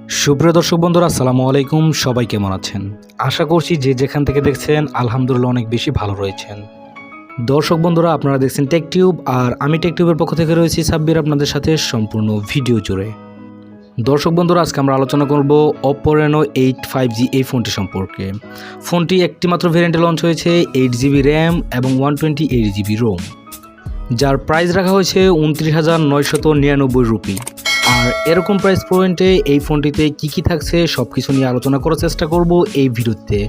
সুপ্রিয় দর্শক বন্ধুরা, আসসালামু আলাইকুম। সবাই কেমন আছেন? আশা করছি যে যেখান থেকে দেখছেন আলহামদুলিল্লাহ অনেক বেশি ভালো রয়েছেন। দর্শক বন্ধুরা, আপনারা দেখছেন টেক টিউব, আর আমি টেক টিউবের পক্ষ থেকে রয়েছি সাব্বির আপনাদের সাথে সম্পূর্ণ ভিডিও জুড়ে। দর্শক বন্ধুরা, আজকে আমরা আলোচনা করব Oppo Reno 8 5G এই ফোনটি সম্পর্কে। ফোনটি একটি মাত্র ভেরিয়েন্টে লঞ্চ হয়েছে 8GB র্যাম এবং 128GB রোম, যার প্রাইস রাখা হয়েছে 29,999 রুপি। আর এরকম প্রাইস পয়েন্টে এই ফোনটিতে কি থাকছে সব কিছু নিয়ে আলোচনা করার চেষ্টা করব এই ভিডিওতে।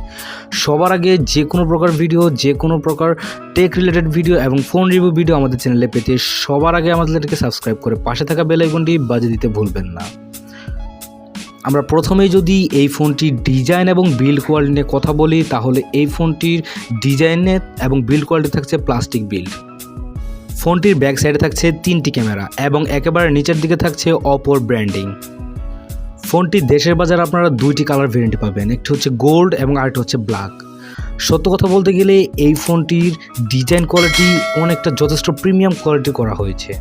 সবার আগে যে কোনো প্রকার ভিডিও, যে কোনো প্রকার টেক রিলেটেড ভিডিও এবং ফোন রিভিউ ভিডিও আমাদের চ্যানেলে পেতে সবার আগে আমাদেরকে সাবস্ক্রাইব করে পাশে থাকা বেল আইকনটি বাজিয়ে দিতে ভুলবেন না। আমরা প্রথমেই যদি এই ফোনটির ডিজাইন এবং বিল্ড কোয়ালিটি নিয়ে কথা বলি, তাহলে এই ফোনটির ডিজাইনে এবং বিল্ড কোয়ালিটি থাকছে প্লাস্টিক বিল্ড। ফোনটির ব্যাক সাইডে থাকছে 3টি ক্যামেরা এবং একেবারে নিচের দিকে থাকছে অপোর ব্র্যান্ডিং। ফোনটির দেশের বাজারে আপনারা 2টি কালার ভেরিয়েন্ট পাবেন, একটি হচ্ছে গোল্ড এবং আরেকটি হচ্ছে ব্ল্যাক। সত্য কথা বলতে গেলে এই ফোনটির ডিজাইন কোয়ালিটি অনেকটা যথেষ্ট প্রিমিয়াম কোয়ালিটি করা হয়েছে,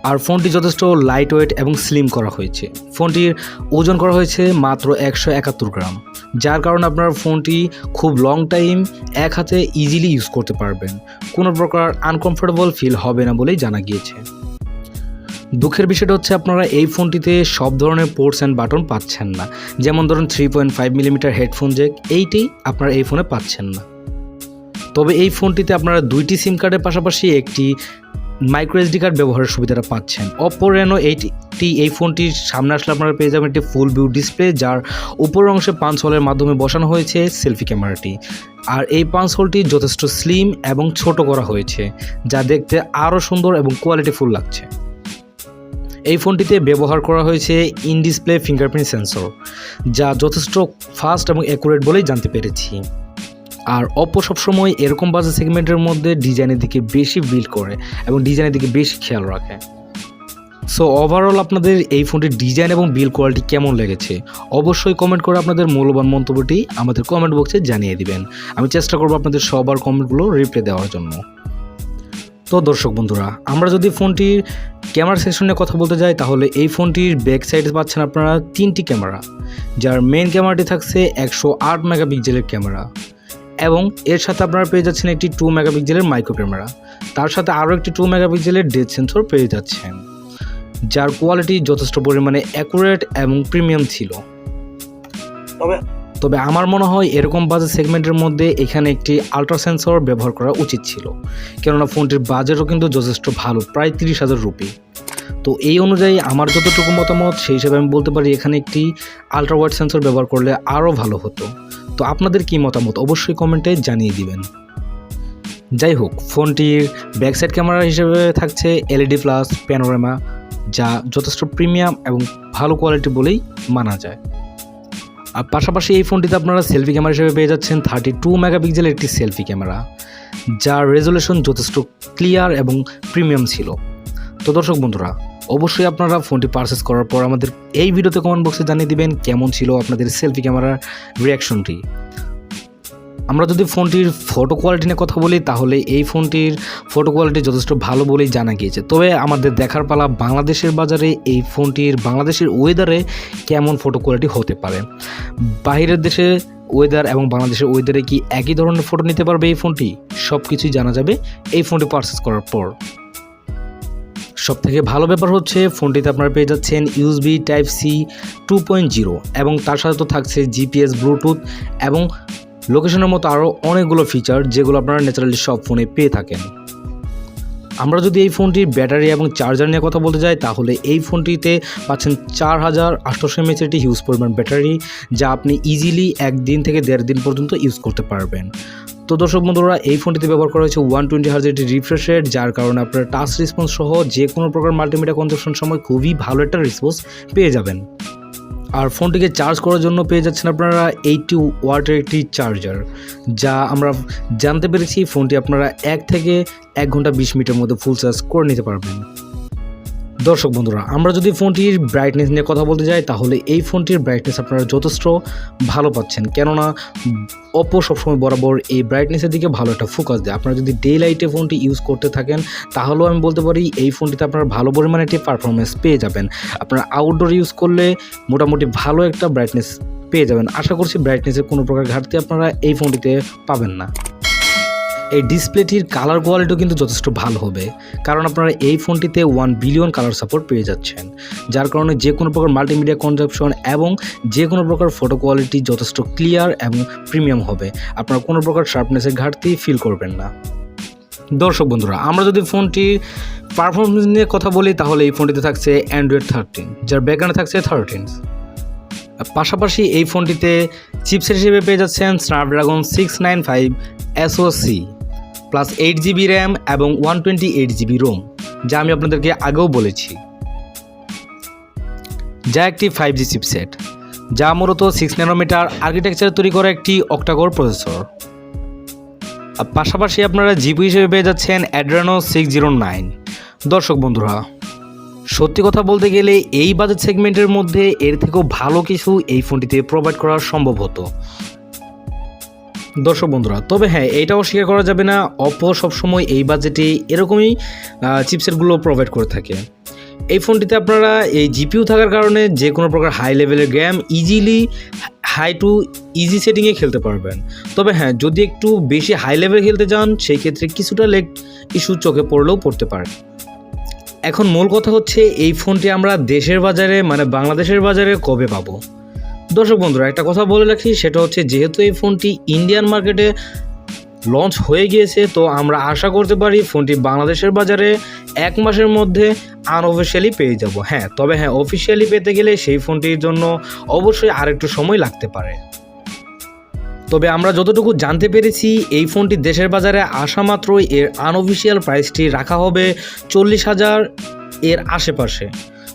আর ফোনটি যথেষ্ট লাইট ওয়েট এবং স্লিম করা হয়েছে। ফোনটির ওজন করা হয়েছে মাত্র 171 গ্রাম, যার কারণে আপনার ফোনটি খুব লং টাইম এক হাতে ইজিলি ইউজ করতে পারবেন, কোনো প্রকার আনকমফোর্টেবল ফিল হবে না বলেই জানা গিয়েছে। দুঃখের বিষয়টা হচ্ছে আপনারা এই ফোনটিতে সব ধরনের পোর্টস অ্যান্ড বাটন পাচ্ছেন না, যেমন ধরুন 3.5mm হেডফোন জ্যাক, এইটি আপনারা এই ফোনে পাচ্ছেন না। তবে এই ফোনটিতে আপনারা 2টি সিম কার্ডের পাশাপাশি একটি মাইক্রো এসডি কার্ড ব্যবহারের সুবিধাটা পাচ্ছেন। Oppo Reno 8 এই ফোনটির সামনে আসলে আপনারা পেয়ে যাবেন একটি ফুল ভিউ ডিসপ্লে, যার উপরের অংশে পাঞ্চ হোলের মাধ্যমে বসানো হয়েছে সেলফি ক্যামেরাটি। আর এই পাঞ্চ হোলটি যথেষ্ট স্লিম এবং ছোট করা হয়েছে, যা দেখতে আরও সুন্দর এবং কোয়ালিটিফুল লাগছে। এই ফোনটিতে ব্যবহার করা হয়েছে ইন ডিসপ্লে ফিঙ্গারপ্রিন্ট সেন্সর, যা যথেষ্ট ফাস্ট এবং অ্যাকুরেট বলেই জানতে পেরেছি। আর Oppo সবসময় এরকম বাজেট সেগমেন্টের মধ্যে ডিজাইনের দিকে বেশি বিল্ড করে এবং ডিজাইনের দিকে বেশি খেয়াল রাখে। সো ওভারঅল আপনাদের এই ফোনটির ডিজাইন এবং বিল্ড কোয়ালিটি কেমন লেগেছে অবশ্যই কমেন্ট করে আপনাদের মূল্যবান মন্তব্যটি আমাদের কমেন্ট বক্সে জানিয়ে দিবেন। আমি চেষ্টা করব আপনাদের সবার কমেন্টগুলো রিপ্লাই দেওয়ার জন্য। তো দর্শক বন্ধুরা, আমরা যদি ফোনটির ক্যামেরা সেকশনে কথা বলতে যাই, তাহলে এই ফোনটির ব্যাক সাইডে পাচ্ছেন আপনারা 3টি ক্যামেরা, যার মেইন ক্যামেরাটি থাকছে 108 মেগাপিক্সেলের ক্যামেরা এবং এর সাথে আপনারা পেয়ে যাচ্ছেন একটি 2 মেগাপিক্সেলের মাইক্রো ক্যামেরা, তার সাথে আরও একটি 2 মেগাপিক্সেলের ডেপথ সেন্সর পেয়ে যাচ্ছেন, যার কোয়ালিটি যথেষ্ট পরিমাণে অ্যাকুরেট এবং প্রিমিয়াম ছিল। তবে আমার মনে হয় এরকম বাজেট সেগমেন্টের মধ্যে এখানে একটি আলট্রা সেন্সর ব্যবহার করা উচিত ছিল, কেননা ফোনটির বাজেটও কিন্তু যথেষ্ট ভালো, প্রায় 30,000 রুপি। তো এই অনুযায়ী আমার যতটুকু মতামত, সেই হিসাবে আমি বলতে পারি এখানে একটি আলট্রা ওয়াইড সেন্সর ব্যবহার করলে আরও ভালো হতো। তো আপনাদের কি মতামত অবশ্যই কমেন্টে জানিয়ে দিবেন। যাই হোক, ফোনটির ব্যাক সাইড ক্যামেরা হিসেবে থাকছে LED প্লাস প্যানোরামা, যা যথেষ্ট প্রিমিয়াম এবং ভালো কোয়ালিটি বলেই মানা যায়। আর পাশাপাশি এই ফোনটিতে আপনারা সেলফি ক্যামেরা হিসেবে পেয়ে যাচ্ছেন 32 মেগাপিক্সেলের একটি সেলফি ক্যামেরা, যার রেজলিউশন যথেষ্ট ক্লিয়ার এবং প্রিমিয়াম ছিল। তো দর্শক বন্ধুরা, অবশ্যই আপনারা ফোনটি পারচেস করার পর আমাদের এই ভিডিওতে কমেন্ট বক্সে জানিয়ে দিবেন কেমন ছিল আপনাদের সেলফি ক্যামেরার রিয়াকশনটি। আমরা যদি ফোনটির ফটো কোয়ালিটি নিয়ে কথা বলি, তাহলে এই ফোনটির ফটো কোয়ালিটি যথেষ্ট ভালো বলেই জানা গিয়েছে। তবে আমাদের দেখার পালা বাংলাদেশের বাজারে এই ফোনটির বাংলাদেশের ওয়েদারে কেমন ফটো কোয়ালিটি হতে পারে। বাইরের দেশে ওয়েদার এবং বাংলাদেশের ওয়েদারে কি একই ধরনের ফটো নিতে পারবে এই ফোনটি, সব কিছুই জানা যাবে এই ফোনটি পারচেস করার পর। সবথেকে ভালো ব্যাপার হচ্ছে ফোনটিতে আপনারা পেয়ে যাচ্ছেন USB Type-C 2.0 এবং তার সাথে তো থাকছে GPS, ব্লুটুথ এবং লোকেশনের মতো আরও অনেকগুলো ফিচার, যেগুলো আপনারা ন্যাচারালি সব ফোনে পেয়ে থাকেন। আমরা যদি এই ফোনটির ব্যাটারি এবং চার্জার নিয়ে কথা বলতে যাই, তাহলে এই ফোনটিতে পাচ্ছেন 4800 mAh একটি হিউজ পরিমাণ ব্যাটারি, যা আপনি ইজিলি 1 দিন থেকে 1.5 দিন পর্যন্ত ইউজ করতে পারবেন। তো দর্শক বন্ধুরা, এই ফোনটিতে ব্যবহার করা হয়েছে 120 Hz একটি রিফ্রেশ রেট, যার কারণে আপনারা টাচ রেসপন্স সহ যে কোনো প্রকার মাল্টিমিডিয়া কনজাম্পশন সময় খুবই ভালো একটা রেসপন্স পেয়ে যাবেন। আর ফোনটিকে চার্জ করার জন্য পেয়ে যাচ্ছেন আপনারা 80 ওয়াটের একটি চার্জার, যা আমরা জানতে পেরেছি ফোনটি আপনারা 1 থেকে 1 ঘন্টা 20 মিনিটের মধ্যে ফুল চার্জ করে নিতে পারবেন। দর্শক বন্ধুরা, আমরা যদি ফোনটির ব্রাইটনেস নিয়ে কথা বলতে যাই তাহলে এই ফোনটির ব্রাইটনেস আপনারা যথেষ্ট ভালো পাচ্ছেন, কেননা Oppo সবসময় বরাবর এই ব্রাইটনেসের দিকে ভালো একটা ফোকাস দেয়। আপনারা যদি ডে লাইটে ফোনটি ইউজ করতে থাকেন তাহলেও আমি বলতে পারি এই ফোনটিতে আপনারা ভালো পরিমাণে একটি পারফরমেন্স পেয়ে যাবেন। আপনারা আউটডোর ইউজ করলে মোটামুটি ভালো একটা ব্রাইটনেস পেয়ে যাবেন। আশা করছি ব্রাইটনেসের কোনো প্রকার ঘাটতি আপনারা এই ফোনটিতে পাবেন না। এই ডিসপ্লেটির কালার কোয়ালিটিও কিন্তু যথেষ্ট ভালো হবে, কারণ আপনারা এই ফোনটিতে 1 বিলিয়ন কালার সাপোর্ট পেয়ে যাচ্ছেন, যার কারণে যে কোনো প্রকার মাল্টিমিডিয়া কনজাম্পশন এবং যে কোনো প্রকার ফটো কোয়ালিটি যথেষ্ট ক্লিয়ার এবং প্রিমিয়াম হবে। আপনারা কোনো প্রকার শার্পনেসের ঘাটতি ফিল করবেন না। দর্শক বন্ধুরা, আমরা যদি ফোনটির পারফরমেন্স নিয়ে কথা বলি তাহলে এই ফোনটিতে থাকছে Android 13, যার ব্যাকগ্রাউন্ডে থাকছে 13। পাশাপাশি এই ফোনটিতে চিপসেট হিসেবে পেয়ে যাচ্ছেন Snapdragon 695 SoC plus 8GB RAM এবং 128GB ROM, যা আমি আপনাদেরকে আগেও বলেছি, যা একটি 5G চিপসেট, যা মূলত 6 ন্যানোমিটার আর্কিটেকচার তৈরি করা একটি অক্টাকোর প্রসেসর। পাশাপাশি আপনারা জিপি হিসেবে পেয়ে যাচ্ছেন Adreno 609। দর্শক বন্ধুরা, সত্যি কথা বলতে গেলে এই বাজেট সেগমেন্টের মধ্যে এর থেকেও ভালো কিছু এই ফোনটিতে প্রোভাইড করা সম্ভব হতো। দর্শক বন্ধুরা, তবে হ্যাঁ, এইটাও স্বীকার করা যাবে না, Oppo সবসময় এই বাজেটে এরকমই চিপসেটগুলো প্রোভাইড করে থাকে। এই ফোনটিতে আপনারা এই জিপিইউ থাকার কারণে যে কোনো প্রকার হাই লেভেলের game easily high to easy সেটিংয়ে খেলতে পারবেন। তবে হ্যাঁ, যদি একটু বেশি হাই লেভেল খেলতে যান সেই ক্ষেত্রে কিছুটা লেগ ইস্যু চোখে পড়লেও পড়তে পারে। এখন মূল কথা হচ্ছে এই ফোনটি আমরা দেশের বাজারে মানে বাংলাদেশের বাজারে কবে পাবো। দর্শক বন্ধুরা, একটা কথা বলে রাখি, সেটা হচ্ছে যেহেতু এই ফোনটি ইন্ডিয়ান মার্কেটে লঞ্চ হয়ে গিয়েছে, তো আমরা আশা করতে পারি ফোনটি বাংলাদেশের বাজারে 1 মাসের মধ্যে আনঅফিশিয়ালি পেয়ে যাব। হ্যাঁ, তবে হ্যাঁ, অফিশিয়ালি পেতে গেলে সেই ফোনটির জন্য অবশ্যই আরেকটু সময় লাগতে পারে। তবে আমরা যতটুকু জানতে পেরেছি এই ফোনটি দেশের বাজারে আসা মাত্রই এর আনঅফিশিয়াল প্রাইসটি রাখা হবে 40,000 এর আশেপাশে।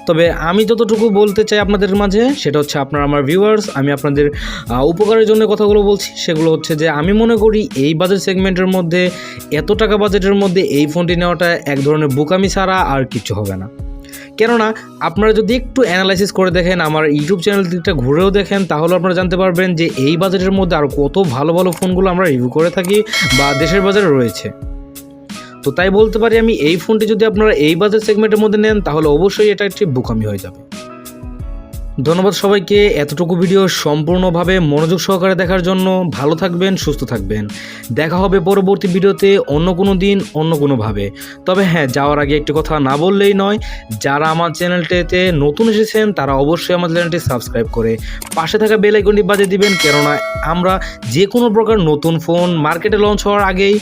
তবে আমি যতটুকু বলতে চাই আপনাদের মাঝে সেটা হচ্ছে, আপনারা আমার ভিউয়ার্স, আমি আপনাদের উপকারের জন্য কথাগুলো বলছি, সেগুলো হচ্ছে যে আমি মনে করি এই বাজেট সেগমেন্টের মধ্যে এত টাকা বাজেটের মধ্যে এই ফোনটি নেওয়াটা এক ধরনের বোকামি ছাড়া আর কিছু হবে না। কেননা আপনারা যদি একটু অ্যানালাইসিস করে দেখেন, আমার ইউটিউব চ্যানেল দিকটা ঘুরেও দেখেন, তাহলে আপনারা জানতে পারবেন যে এই বাজেটের মধ্যে আরও কত ভালো ভালো ফোনগুলো আমরা রিভিউ করে থাকি বা দেশের বাজারে রয়েছে। তো তাই বলতে পারি আমি, এই ফোনটি যদি আপনারা এই বাজেট সেগমেন্টের মধ্যে নেন তাহলে অবশ্যই এটা একটি বোকামি হয়ে যাবে। ধন্যবাদ সবাইকে এতটুকু ভিডিও সম্পূর্ণভাবে মনোযোগ সহকারে দেখার জন্য। ভালো থাকবেন, সুস্থ থাকবেন। দেখা হবে পরবর্তী ভিডিওতে অন্য কোনো দিন অন্য কোনোভাবে। তবে হ্যাঁ, যাওয়ার আগে একটি কথা না বললেই নয়, যারা আমার চ্যানেলটিতে নতুন এসেছেন তারা অবশ্যই আমার চ্যানেলটি সাবস্ক্রাইব করে পাশে থাকা বেল আইকনটি বাজিয়ে দিবেন, কেননা আমরা যে কোনো প্রকার নতুন ফোন মার্কেটে লঞ্চ হওয়ার আগেই,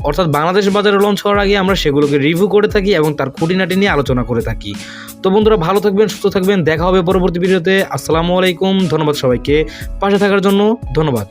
অর্থাৎ বাংলাদেশ বাজারে লঞ্চ হওয়ার আগে আমরা সেগুলোকে রিভিউ করে থাকি এবং তার খুঁটিনাটি নিয়ে আলোচনা করে থাকি। তো বন্ধুরা, ভালো থাকবেন, সুস্থ থাকবেন। দেখা হবে পরবর্তী ভিডিওতে। আসসালামু আলাইকুম। ধন্যবাদ সবাইকে পাশে থাকার জন্য। ধন্যবাদ।